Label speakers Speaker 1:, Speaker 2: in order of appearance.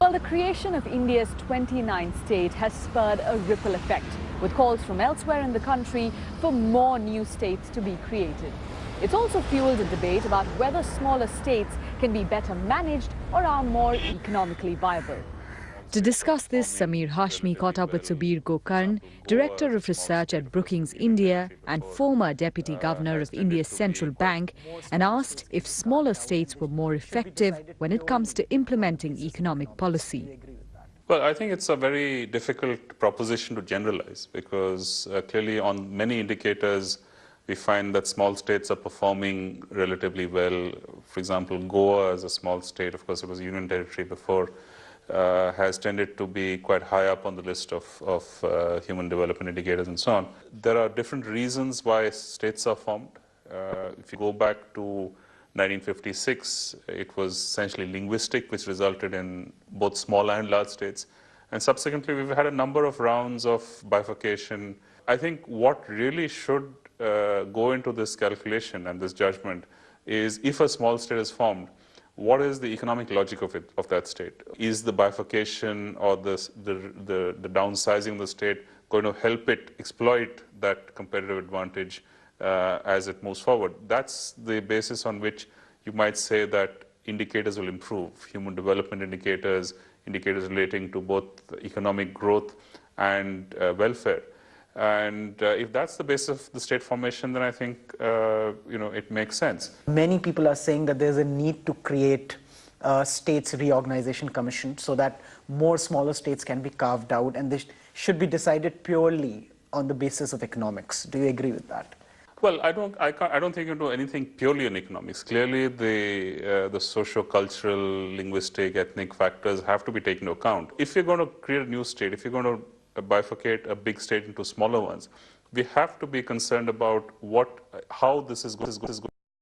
Speaker 1: Well, the creation of India's 29th state has spurred a ripple effect, with calls from elsewhere in the country for more new states to be created. It's also fueled a debate about whether smaller states can be better managed or are more economically viable. To discuss this, Samir Hashmi caught up with Subir Gokarn, Director of Research at Brookings India and former Deputy Governor of India's Central Bank, and asked if smaller states were more effective when it comes to implementing economic policy.
Speaker 2: Well, I think it's a very difficult proposition to generalize because clearly on many indicators we find that small states are performing relatively well. For example, Goa as a small state, of course it was a union territory before, has tended to be quite high up on the list of human development indicators and so on. There are different reasons why states are formed. If you go back to 1956, it was essentially linguistic, which resulted in both small and large states. And subsequently, we've had a number of rounds of bifurcation. I think what really should go into this calculation and this judgment is if a small state is formed, what is the economic logic of that state? Is the bifurcation or the downsizing of the state going to help it exploit that competitive advantage as it moves forward? That's the basis on which you might say that indicators will improve. Human development indicators, indicators relating to both economic growth and welfare. And if that's the basis of the state formation, then I think it makes sense.
Speaker 3: Many people are saying that there's a need to create a states reorganization commission so that more smaller states can be carved out, and this should be decided purely on the basis of economics. Do you agree with that?
Speaker 2: Well, I don't think you can do anything purely on economics. Clearly, the socio-cultural, linguistic, ethnic factors have to be taken into account. If you're going to create a new state, if you're going to bifurcate a big state into smaller ones, we have to be concerned about how this is going.